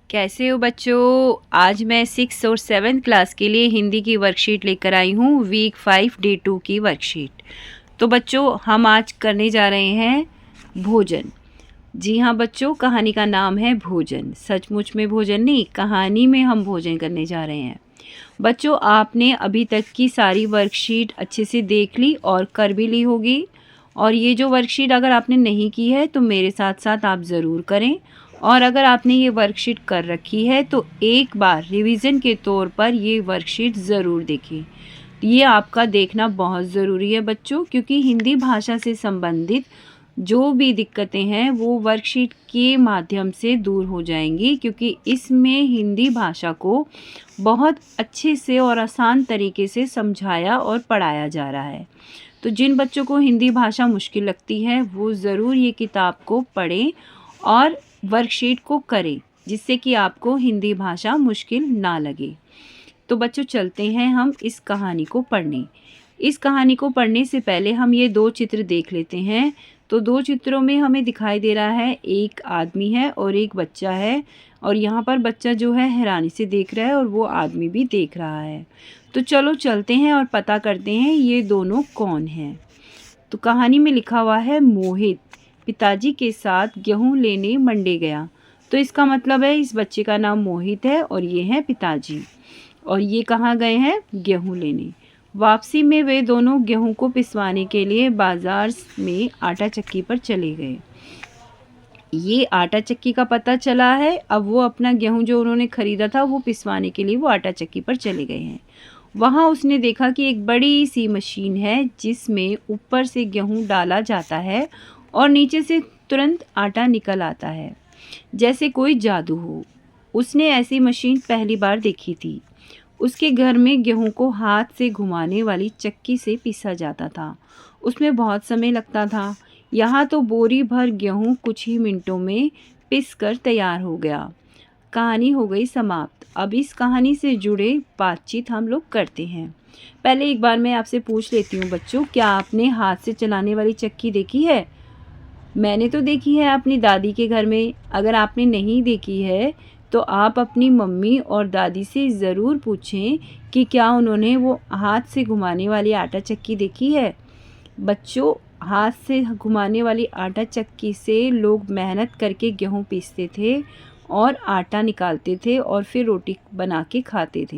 कैसे हो बच्चों। आज मैं 6 और 7 क्लास के लिए हिंदी की वर्कशीट लेकर आई हूँ, वीक 5 डे 2 की वर्कशीट। तो बच्चों हम आज करने जा रहे हैं भोजन। जी हाँ बच्चों, कहानी का नाम है भोजन। सचमुच में भोजन नहीं, कहानी में हम भोजन करने जा रहे हैं। बच्चों आपने अभी तक की सारी वर्कशीट अच्छे से देख ली और कर भी ली होगी। और ये जो वर्कशीट अगर आपने नहीं की है तो मेरे साथ साथ आप ज़रूर करें। और अगर आपने ये वर्कशीट कर रखी है तो एक बार रिवीजन के तौर पर ये वर्कशीट ज़रूर देखें। ये आपका देखना बहुत ज़रूरी है बच्चों, क्योंकि हिंदी भाषा से संबंधित जो भी दिक्कतें हैं वो वर्कशीट के माध्यम से दूर हो जाएंगी, क्योंकि इसमें हिंदी भाषा को बहुत अच्छे से और आसान तरीके से समझाया और पढ़ाया जा रहा है। तो जिन बच्चों को हिंदी भाषा मुश्किल लगती है वो ज़रूर ये किताब को पढ़ें और वर्कशीट को करें, जिससे कि आपको हिंदी भाषा मुश्किल ना लगे। तो बच्चों चलते हैं हम इस कहानी को पढ़ने। इस कहानी को पढ़ने से पहले हम ये दो चित्र देख लेते हैं। तो दो चित्रों में हमें दिखाई दे रहा है एक आदमी है और एक बच्चा है, और यहाँ पर बच्चा जो है हैरानी से देख रहा है और वो आदमी भी देख रहा है। तो चलो चलते हैं और पता करते हैं ये दोनों कौन हैं। तो कहानी में लिखा हुआ है मोहित पिताजी के साथ गेहूं लेने मंडी गया। तो इसका मतलब है इस बच्चे का नाम मोहित है और ये हैं पिताजी, और ये कहाँ गए हैं, गेहूं लेने। वापसी में वे दोनों गेहूं को पिसवाने के लिए बाजार में आटा चक्की पर चले गए। ये आटा चक्की का पता चला है। अब वो अपना गेहूं जो उन्होंने ख़रीदा था वो पिसवाने के लिए वो आटा चक्की पर चले गए हैं। वहाँ उसने देखा कि एक बड़ी सी मशीन है जिसमें ऊपर से गेहूं डाला जाता है और नीचे से तुरंत आटा निकल आता है, जैसे कोई जादू हो। उसने ऐसी मशीन पहली बार देखी थी। उसके घर में गेहूं को हाथ से घुमाने वाली चक्की से पीसा जाता था। उसमें बहुत समय लगता था। यहाँ तो बोरी भर गेहूं कुछ ही मिनटों में पिस कर तैयार हो गया। कहानी हो गई समाप्त। अब इस कहानी से जुड़े बातचीत हम लोग करते हैं। पहले एक बार मैं आपसे पूछ लेती हूँ बच्चों, क्या आपने हाथ से चलाने वाली चक्की देखी है? मैंने तो देखी है अपनी दादी के घर में। अगर आपने नहीं देखी है तो आप अपनी मम्मी और दादी से ज़रूर पूछें कि क्या उन्होंने वो हाथ से घुमाने वाली आटा चक्की देखी है। बच्चों हाथ से घुमाने वाली आटा चक्की से लोग मेहनत करके गेहूं पीसते थे और आटा निकालते थे और फिर रोटी बना के खाते थे।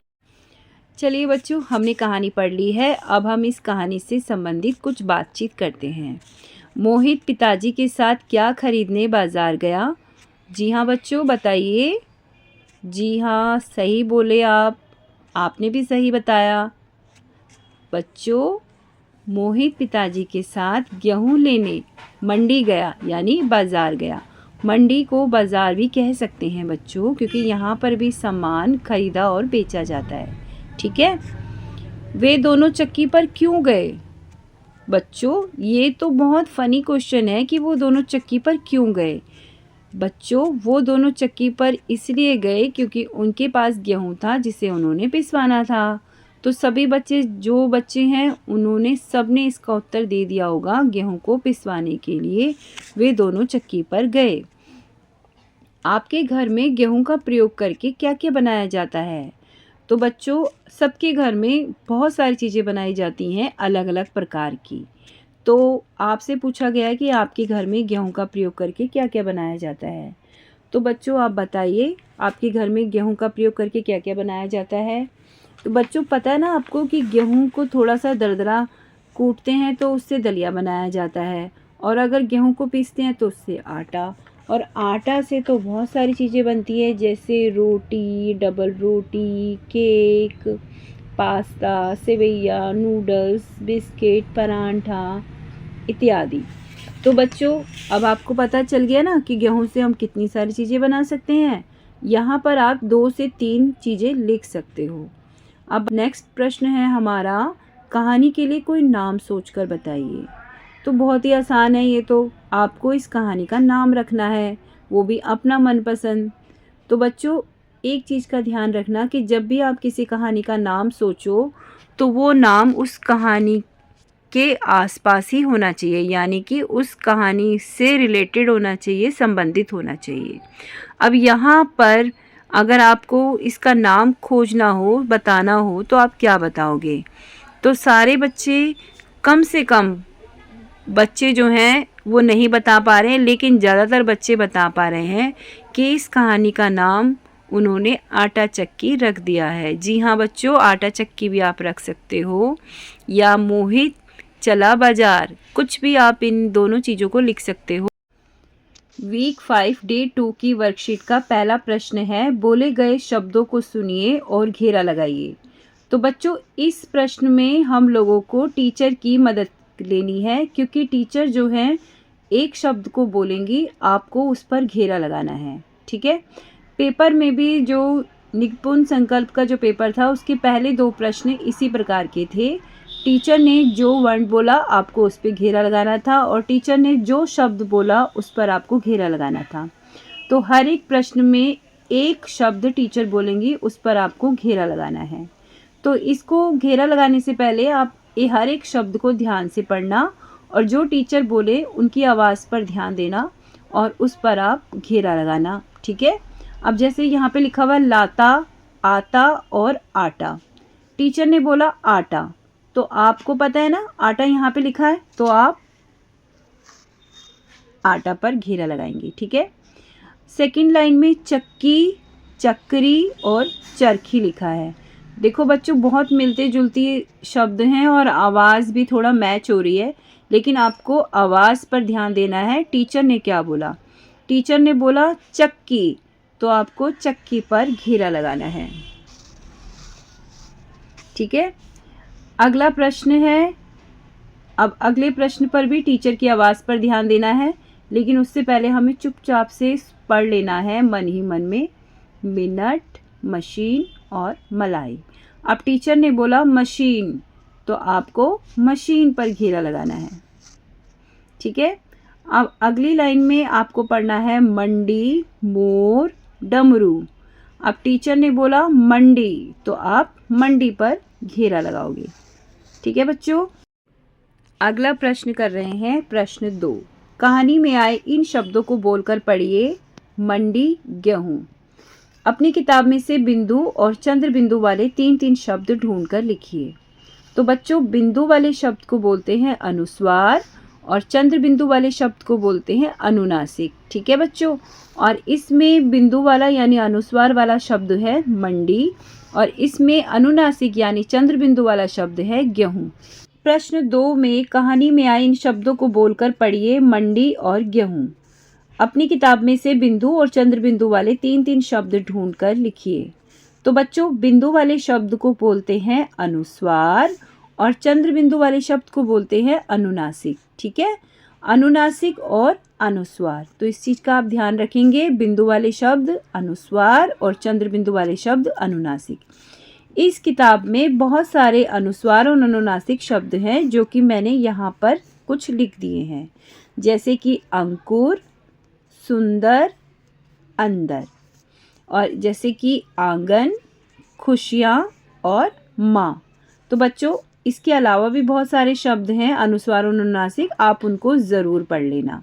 चलिए बच्चों हमने कहानी पढ़ ली है। अब हम इस कहानी से संबंधित कुछ बातचीत करते हैं। मोहित पिताजी के साथ क्या खरीदने बाज़ार गया? जी हाँ बच्चों बताइए। जी हाँ सही बोले आप, आपने भी सही बताया। बच्चों मोहित पिताजी के साथ गेहूं लेने मंडी गया, यानी बाज़ार गया। मंडी को बाज़ार भी कह सकते हैं बच्चों, क्योंकि यहाँ पर भी सामान खरीदा और बेचा जाता है। ठीक है। वे दोनों चक्की पर क्यों गए? बच्चों ये तो बहुत फ़नी क्वेश्चन है कि वो दोनों चक्की पर क्यों गए। बच्चों वो दोनों चक्की पर इसलिए गए क्योंकि उनके पास गेहूं था जिसे उन्होंने पिसवाना था। तो सभी बच्चे जो बच्चे हैं उन्होंने सबने इसका उत्तर दे दिया होगा। गेहूं को पिसवाने के लिए वे दोनों चक्की पर गए। आपके घर में गेहूं का प्रयोग करके क्या क्या बनाया जाता है? तो बच्चों सबके घर में बहुत सारी चीज़ें बनाई जाती हैं अलग अलग प्रकार की। तो आपसे पूछा गया है कि आपके घर में गेहूं का प्रयोग करके क्या क्या बनाया जाता है। तो बच्चों आप बताइए आपके घर में गेहूं का प्रयोग करके क्या क्या बनाया जाता है। तो बच्चों पता है ना आपको कि गेहूं को थोड़ा सा दरदरा कूटते हैं तो उससे दलिया बनाया जाता है, और अगर गेहूं को पीसते हैं तो उससे आटा, और आटा से तो बहुत सारी चीज़ें बनती है, जैसे रोटी, डबल रोटी, केक, पास्ता, सेवैया, नूडल्स, बिस्किट, परांठा इत्यादि। तो बच्चों अब आपको पता चल गया ना कि गेहूं से हम कितनी सारी चीज़ें बना सकते हैं। यहाँ पर आप 2 से 3 चीज़ें लिख सकते हो। अब नेक्स्ट प्रश्न है हमारा, कहानी के लिए कोई नाम सोचकर बताइए। तो बहुत ही आसान है ये तो, आपको इस कहानी का नाम रखना है, वो भी अपना मनपसंद। तो बच्चों एक चीज़ का ध्यान रखना कि जब भी आप किसी कहानी का नाम सोचो तो वो नाम उस कहानी के आसपास ही होना चाहिए, यानी कि उस कहानी से रिलेटेड होना चाहिए, संबंधित होना चाहिए। अब यहाँ पर अगर आपको इसका नाम खोजना हो, बताना हो, तो आप क्या बताओगे? तो सारे बच्चे, कम से कम बच्चे जो हैं वो नहीं बता पा रहे हैं, लेकिन ज़्यादातर बच्चे बता पा रहे हैं कि इस कहानी का नाम उन्होंने आटा चक्की रख दिया है। जी हाँ बच्चों, आटा चक्की भी आप रख सकते हो, या मोहित चला बाजार, कुछ भी आप इन दोनों चीज़ों को लिख सकते हो। वीक 5 डे 2 की वर्कशीट का पहला प्रश्न है, बोले गए शब्दों को सुनिए और घेरा लगाइए। तो बच्चों, इस प्रश्न में हम लोगों को टीचर की मदद लेनी है, क्योंकि टीचर जो है एक शब्द को बोलेंगी, आपको उस पर घेरा लगाना है। ठीक है। पेपर में भी जो निपुण संकल्प का जो पेपर था, उसके पहले 2 प्रश्न इसी प्रकार के थे। टीचर ने जो वर्ण बोला आपको उस पर घेरा लगाना था, और टीचर ने जो शब्द बोला उस पर आपको घेरा लगाना था। तो हर एक प्रश्न में एक शब्द टीचर बोलेंगी, उस पर आपको घेरा लगाना है। तो इसको घेरा लगाने से पहले आप ये हर एक शब्द को ध्यान से पढ़ना, और जो टीचर बोले उनकी आवाज़ पर ध्यान देना और उस पर आप घेरा लगाना। ठीक है। अब जैसे यहाँ पे लिखा हुआ लाता, आता और आटा। टीचर ने बोला आटा, तो आपको पता है ना आटा यहाँ पे लिखा है, तो आप आटा पर घेरा लगाएंगे। ठीक है। सेकंड लाइन में चक्की, चक्री और चरखी लिखा है। देखो बच्चों, बहुत मिलते जुलते शब्द हैं और आवाज़ भी थोड़ा मैच हो रही है, लेकिन आपको आवाज़ पर ध्यान देना है। टीचर ने क्या बोला? टीचर ने बोला चक्की, तो आपको चक्की पर घेरा लगाना है। ठीक है। अगला प्रश्न है, अब अगले प्रश्न पर भी टीचर की आवाज़ पर ध्यान देना है, लेकिन उससे पहले हमें चुपचाप से पढ़ लेना है मन ही मन में। मिनट, मशीन और मलाई। अब टीचर ने बोला मशीन, तो आपको मशीन पर घेरा लगाना है। ठीक है। अब अगली लाइन में आपको पढ़ना है मंडी, मोर, डमरू। अब टीचर ने बोला मंडी, तो आप मंडी पर घेरा लगाओगे। ठीक है बच्चों। अगला प्रश्न कर रहे हैं, प्रश्न 2। कहानी में आए इन शब्दों को बोलकर पढ़िए। मंडी, गेहूँ। अपनी किताब में से बिंदु और चंद्र बिंदु वाले 3-3 शब्द ढूंढकर लिखिए। तो बच्चों, बिंदु वाले शब्द को बोलते हैं अनुस्वार, और चंद्र बिंदु वाले शब्द को बोलते हैं अनुनासिक। ठीक है बच्चों। और इसमें बिंदु वाला यानी अनुस्वार वाला शब्द है मंडी, और इसमें अनुनासिक यानी चंद्र बिंदु वाला शब्द है गेहूँ। प्रश्न 2 में कहानी में आए इन शब्दों को बोलकर पढ़िए मंडी और गेहूँ। अपनी किताब में से बिंदु और चंद्र बिंदु वाले 3-3 शब्द ढूंढकर लिखिए। तो बच्चों, बिंदु वाले शब्द को बोलते हैं अनुस्वार, और चंद्र बिंदु वाले शब्द को बोलते हैं अनुनासिक। ठीक है। अनुनासिक और अनुस्वार, तो इस चीज़ का आप ध्यान रखेंगे। बिंदु वाले शब्द अनुस्वार और चंद्र बिंदु वाले शब्द अनुनासिक। इस किताब में बहुत सारे अनुस्वार और अनुनासिक शब्द हैं, जो कि मैंने यहाँ पर कुछ लिख दिए हैं, जैसे कि अंकुर, सुंदर, अंदर, और जैसे कि आंगन, खुशियाँ और माँ। तो बच्चों, इसके अलावा भी बहुत सारे शब्द हैं अनुस्वार और अनुनासिक, आप उनको ज़रूर पढ़ लेना।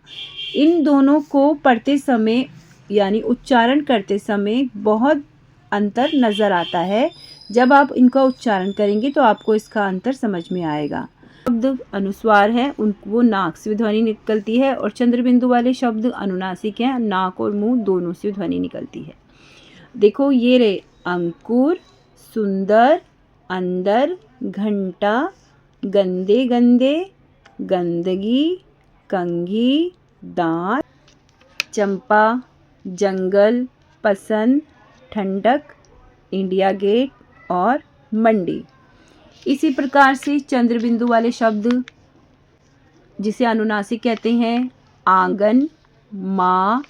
इन दोनों को पढ़ते समय यानी उच्चारण करते समय बहुत अंतर नज़र आता है। जब आप इनका उच्चारण करेंगे तो आपको इसका अंतर समझ में आएगा। शब्द अनुस्वार है वो नाक से ध्वनि निकलती है, और चंद्र बिंदु वाले शब्द अनुनासिक हैं, नाक और मुंह दोनों से ध्वनि निकलती है। देखो ये रे, अंकुर, सुंदर, अंदर, घंटा, गंदे गंदे, गंदगी, कंघी, दांत, चंपा, जंगल, पसंद, ठंडक, इंडिया गेट और मंडी। इसी प्रकार से चंद्र बिंदु वाले शब्द, जिसे अनुनासिक कहते हैं, आंगन, माँ,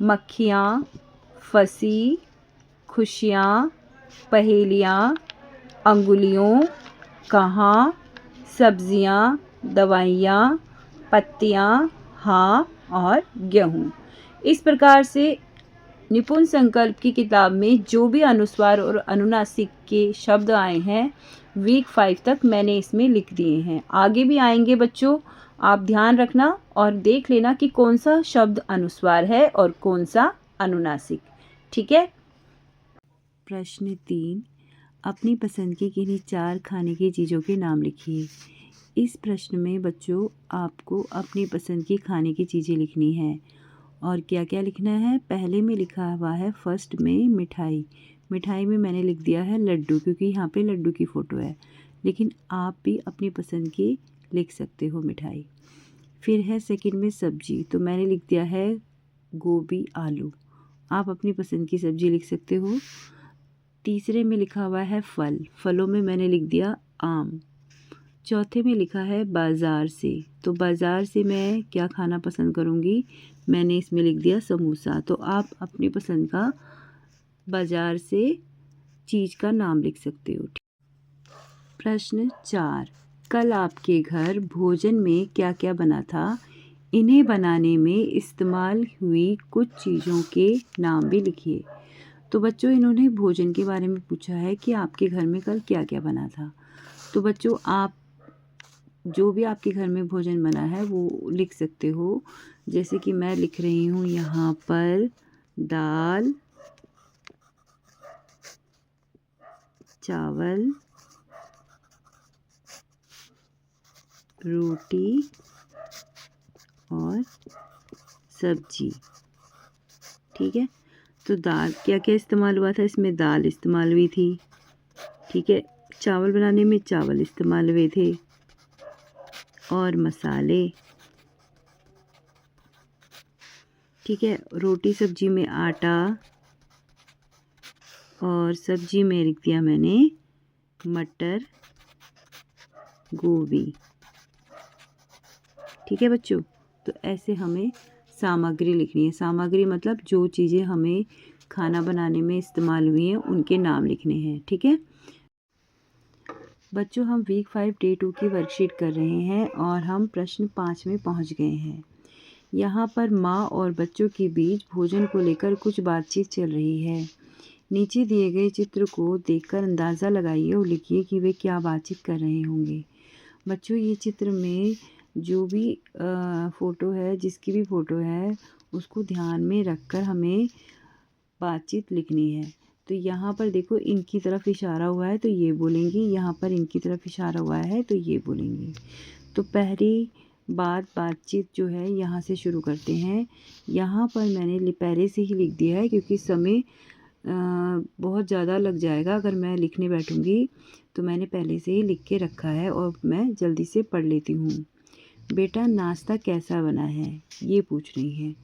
मक्खियाँ, फंसी, खुशियाँ, पहेलियाँ, अंगुलियों, कहाँ, सब्जियाँ, दवाइयाँ, पत्तियाँ, हाँ और गेहूँ। इस प्रकार से निपुण संकल्प की किताब में जो भी अनुस्वार और अनुनासिक के शब्द आए हैं, वीक 5 तक मैंने इसमें लिख दिए हैं। आगे भी आएंगे बच्चों, आप ध्यान रखना और देख लेना कि कौन सा शब्द अनुस्वार है और कौन सा अनुनासिक। ठीक है। प्रश्न 3, अपनी पसंद की किन्हीं 4 खाने की चीज़ों के नाम लिखिए। इस प्रश्न में बच्चों आपको अपनी पसंद की खाने की चीज़ें लिखनी है। और क्या क्या लिखना है? पहले में लिखा हुआ है फर्स्ट में मिठाई। मिठाई में मैंने लिख दिया है लड्डू, क्योंकि यहाँ पे लड्डू की फ़ोटो है, लेकिन आप भी अपनी पसंद की लिख सकते हो मिठाई। फिर है सेकंड में सब्जी, तो मैंने लिख दिया है गोभी आलू। आप अपनी पसंद की सब्जी लिख सकते हो। तीसरे में लिखा हुआ है फल, फलों में मैंने लिख दिया आम। चौथे में लिखा है बाज़ार से, तो बाज़ार से मैं क्या खाना पसंद करूँगी, मैंने इसमें लिख दिया समोसा। तो आप अपनी पसंद का बाज़ार से चीज़ का नाम लिख सकते हो। प्रश्न 4, कल आपके घर भोजन में क्या क्या बना था? इन्हें बनाने में इस्तेमाल हुई कुछ चीज़ों के नाम भी लिखिए। तो बच्चों इन्होंने भोजन के बारे में पूछा है कि आपके घर में कल क्या क्या बना था। तो बच्चों आप जो भी आपके घर में भोजन बना है वो लिख सकते हो। जैसे कि मैं लिख रही हूँ यहाँ पर दाल, चावल, रोटी और सब्जी। ठीक है, तो दाल क्या क्या इस्तेमाल हुआ था? इसमें दाल इस्तेमाल हुई थी। ठीक है, चावल बनाने में चावल इस्तेमाल हुए थे और मसाले। ठीक है, रोटी सब्जी में आटा और सब्जी में लिख दिया मैंने मटर, गोभी। ठीक है बच्चों, तो ऐसे हमें सामग्री लिखनी है। सामग्री मतलब जो चीज़ें हमें खाना बनाने में इस्तेमाल हुई हैं उनके नाम लिखने हैं। ठीक है बच्चों, हम वीक 5 डे 2 की वर्कशीट कर रहे हैं और हम प्रश्न 5 में पहुंच गए हैं। यहाँ पर माँ और बच्चों के बीच भोजन को लेकर कुछ बातचीत चल रही है। नीचे दिए गए चित्र को देखकर अंदाज़ा लगाइए और लिखिए कि वे क्या बातचीत कर रहे होंगे। बच्चों ये चित्र में जो भी फ़ोटो है, जिसकी भी फ़ोटो है, उसको ध्यान में रखकर हमें बातचीत लिखनी है। तो यहाँ पर देखो इनकी तरफ इशारा हुआ है तो ये बोलेंगी, यहाँ पर इनकी तरफ इशारा हुआ है तो ये बोलेंगी। तो पहली बातचीत जो है यहाँ से शुरू करते हैं। यहाँ पर मैंने पहले से ही लिख दिया है क्योंकि समय बहुत ज़्यादा लग जाएगा अगर मैं लिखने बैठूँगी, तो मैंने पहले से ही लिख के रखा है और मैं जल्दी से पढ़ लेती हूँ। बेटा नाश्ता कैसा बना है, ये पूछ रही है।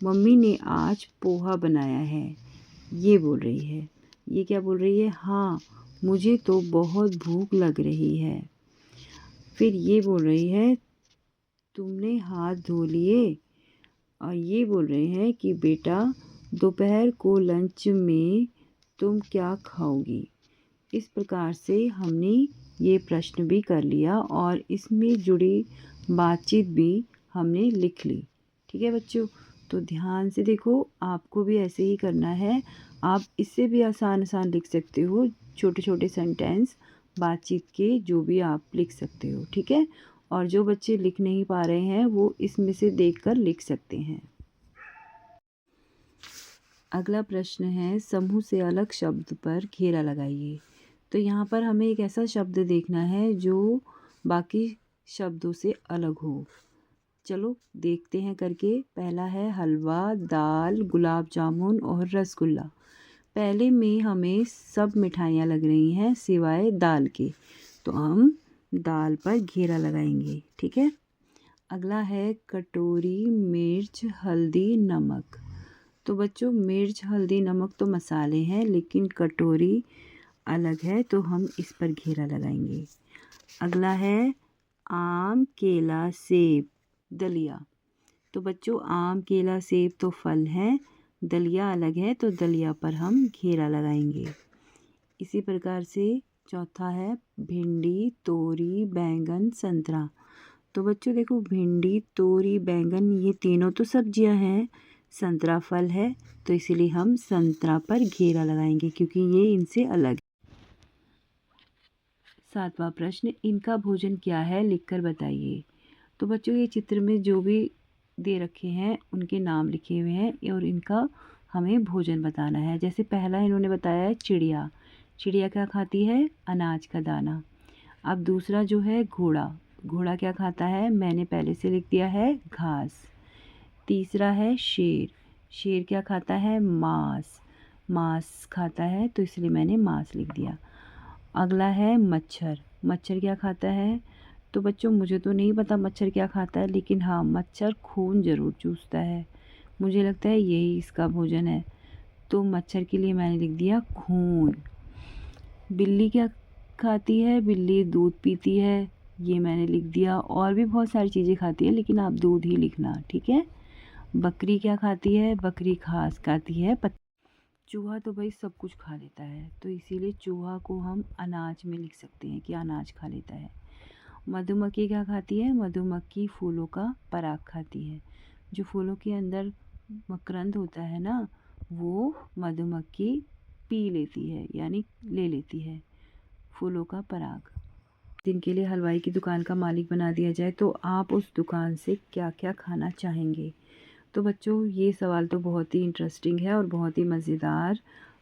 मम्मी ने आज पोहा बनाया है, ये बोल रही है। ये क्या बोल रही है? हाँ मुझे तो बहुत भूख लग रही है। फिर ये बोल रही है तुमने हाथ धो लिए? और ये बोल रहे हैं कि बेटा दोपहर को लंच में तुम क्या खाओगी? इस प्रकार से हमने ये प्रश्न भी कर लिया और इसमें जुड़ी बातचीत भी हमने लिख ली। ठीक है बच्चों, तो ध्यान से देखो, आपको भी ऐसे ही करना है। आप इससे भी आसान लिख सकते हो, छोटे छोटे सेंटेंस बातचीत के जो भी आप लिख सकते हो। ठीक है, और जो बच्चे लिख नहीं पा रहे हैं वो इसमें से देखकर लिख सकते हैं। अगला प्रश्न है समूह से अलग शब्द पर घेरा लगाइए। तो यहाँ पर हमें एक ऐसा शब्द देखना है जो बाकी शब्दों से अलग हो। चलो देखते हैं करके। पहला है हलवा, दाल, गुलाब जामुन और रसगुल्ला। पहले में हमें सब मिठाइयाँ लग रही हैं सिवाय दाल के, तो हम दाल पर घेरा लगाएंगे। ठीक है, अगला है कटोरी, मिर्च, हल्दी, नमक। तो बच्चों मिर्च, हल्दी, नमक तो मसाले हैं, लेकिन कटोरी अलग है तो हम इस पर घेरा लगाएंगे। अगला है आम, केला, सेब, दलिया। तो बच्चों आम, केला, सेब तो फल हैं, दलिया अलग है तो दलिया पर हम घेरा लगाएंगे। इसी प्रकार से चौथा है भिंडी, तोरी, बैंगन, संतरा। तो बच्चों देखो भिंडी, तोरी, बैंगन ये तीनों तो सब्जियां हैं, संतरा फल है, तो इसीलिए हम संतरा पर घेरा लगाएंगे क्योंकि ये इनसे अलग है। 7वां प्रश्न, इनका भोजन क्या है लिखकर बताइए। तो बच्चों ये चित्र में जो भी दे रखे हैं उनके नाम लिखे हुए हैं और इनका हमें भोजन बताना है। जैसे पहला इन्होंने बताया है चिड़िया, चिड़िया क्या खाती है? अनाज का दाना। अब दूसरा जो है घोड़ा, घोड़ा क्या खाता है? मैंने पहले से लिख दिया है घास। तीसरा है शेर, शेर क्या खाता है? मांस, मांस खाता है तो इसलिए मैंने मांस लिख दिया। अगला है मच्छर, मच्छर क्या खाता है? तो बच्चों मुझे तो नहीं पता मच्छर क्या खाता है, लेकिन हाँ मच्छर खून ज़रूर चूसता है, मुझे लगता है यही इसका भोजन है, तो मच्छर के लिए मैंने लिख दिया खून। बिल्ली क्या खाती है? बिल्ली दूध पीती है, ये मैंने लिख दिया। और भी बहुत सारी चीज़ें खाती है, लेकिन आप दूध ही लिखना, ठीक है। बकरी क्या खाती है? बकरी घास खाती है। चूहा तो भाई सब कुछ खा लेता है, तो इसीलिए चूहा को हम अनाज में लिख सकते हैं कि अनाज खा लेता है। मधुमक्खी क्या खाती है? मधुमक्खी फूलों का पराग खाती है। जो फूलों के अंदर मकरंद होता है ना, वो मधुमक्खी पी लेती है, यानी ले लेती है फूलों का पराग। जिनके लिए हलवाई की दुकान का मालिक बना दिया जाए तो आप उस दुकान से क्या क्या खाना चाहेंगे? तो बच्चों ये सवाल तो बहुत ही इंटरेस्टिंग है और बहुत ही मज़ेदार।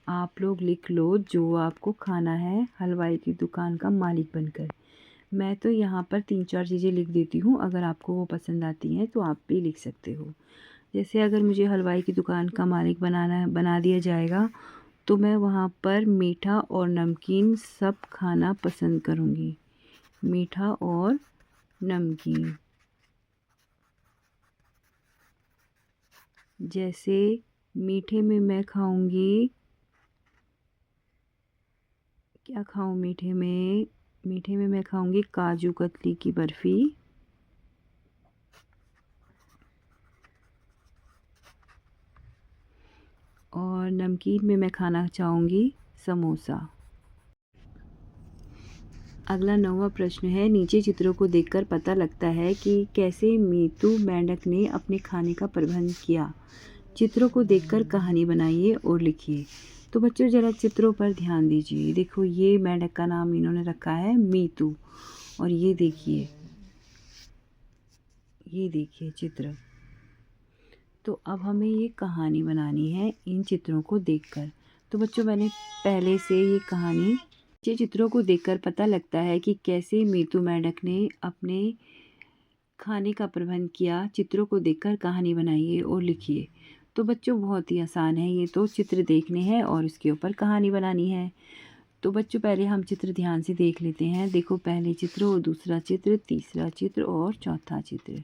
आप लोग लिख लो जो आपको खाना है हलवाई की दुकान का मालिक बनकर। मैं तो यहाँ पर 3-4 चीज़ें लिख देती हूँ, अगर आपको वो पसंद आती हैं तो आप भी लिख सकते हो। जैसे अगर मुझे हलवाई की दुकान का मालिक बना दिया जाएगा तो मैं वहाँ पर मीठा और नमकीन सब खाना पसंद करूँगी, मीठा और नमकीन। जैसे मीठे में मैं खाऊंगी, क्या खाऊं मीठे में? मीठे में मैं खाऊंगी काजू कतली की बर्फ़ी। और नमकीन में मैं खाना चाहूँगी समोसा। अगला 9वां प्रश्न है, नीचे चित्रों को देखकर पता लगता है कि कैसे मीतू मेंढक ने अपने खाने का प्रबंध किया। चित्रों को देखकर कहानी बनाइए और लिखिए। तो बच्चों ज़रा चित्रों पर ध्यान दीजिए। देखो ये मेंढक का नाम इन्होंने रखा है मीतू, और ये देखिए चित्र। तो अब हमें ये कहानी बनानी है इन चित्रों को देखकर। तो बच्चों मैंने पहले से ये कहानी, ये चित्रों को देखकर पता लगता है कि कैसे मीतू मेंढक ने अपने खाने का प्रबंध किया। चित्रों को देखकर कहानी बनाइए और लिखिए। तो बच्चों बहुत ही आसान है, ये तो चित्र देखने हैं और इसके ऊपर कहानी बनानी है। तो बच्चों पहले हम चित्र ध्यान से देख लेते हैं। देखो पहले चित्र और दूसरा चित्र, तीसरा चित्र और चौथा चित्र।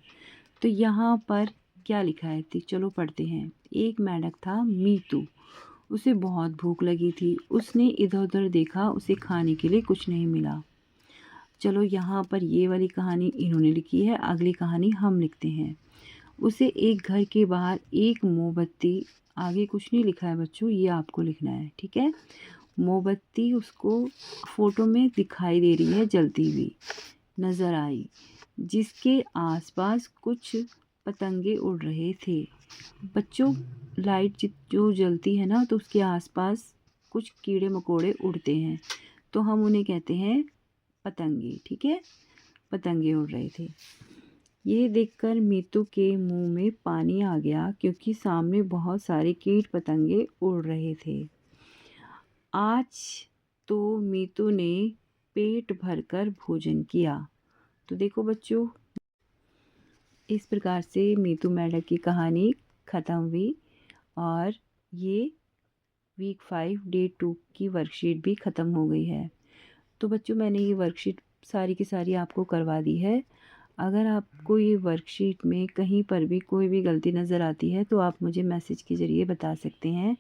तो यहाँ पर क्या लिखा है? चलो पढ़ते हैं। एक मेंढक था मीतू, उसे बहुत भूख लगी थी। उसने इधर उधर देखा, उसे खाने के लिए कुछ नहीं मिला। चलो यहाँ पर ये वाली कहानी इन्होंने लिखी है, अगली कहानी हम लिखते हैं। उसे एक घर के बाहर एक मोमबत्ती, आगे कुछ नहीं लिखा है बच्चों, ये आपको लिखना है, ठीक है। मोमबत्ती उसको फ़ोटो में दिखाई दे रही है, जलती हुई नज़र आई, जिसके आसपास कुछ पतंगे उड़ रहे थे। बच्चों लाइट जो जलती है ना, तो उसके आसपास कुछ कीड़े मकोड़े उड़ते हैं, तो हम उन्हें कहते हैं पतंगे, ठीक है। पतंगे उड़ रहे थे। ये देखकर मीतू के मुंह में पानी आ गया, क्योंकि सामने बहुत सारे कीट पतंगे उड़ रहे थे। आज तो मीतू ने पेट भरकर भोजन किया। तो देखो बच्चों इस प्रकार से मीतू मेंढक की कहानी ख़त्म हुई, और ये वीक 5 डे 2 की वर्कशीट भी ख़त्म हो गई है। तो बच्चों मैंने ये वर्कशीट सारी की सारी आपको करवा दी है। अगर आपको ये वर्कशीट में कहीं पर भी कोई भी गलती नज़र आती है तो आप मुझे मैसेज के ज़रिए बता सकते हैं।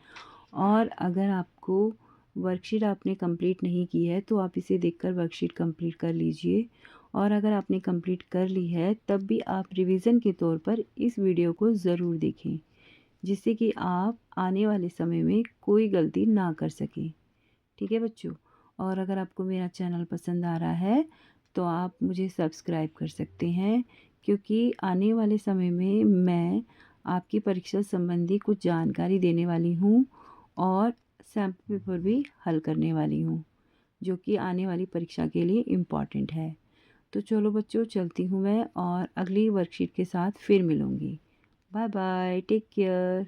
और अगर आपको वर्कशीट आपने कंप्लीट नहीं की है तो आप इसे देखकर वर्कशीट कंप्लीट कर लीजिए। और अगर आपने कंप्लीट कर ली है तब भी आप रिवीजन के तौर पर इस वीडियो को ज़रूर देखें, जिससे कि आप आने वाले समय में कोई गलती ना कर सकें, ठीक है बच्चों। और अगर आपको मेरा चैनल पसंद आ रहा है तो आप मुझे सब्सक्राइब कर सकते हैं, क्योंकि आने वाले समय में मैं आपकी परीक्षा संबंधी कुछ जानकारी देने वाली हूँ और सैम्पल पेपर भी हल करने वाली हूँ, जो कि आने वाली परीक्षा के लिए इम्पॉर्टेंट है। तो चलो बच्चों चलती हूँ मैं, और अगली वर्कशीट के साथ फिर मिलूँगी। Bye bye, take care.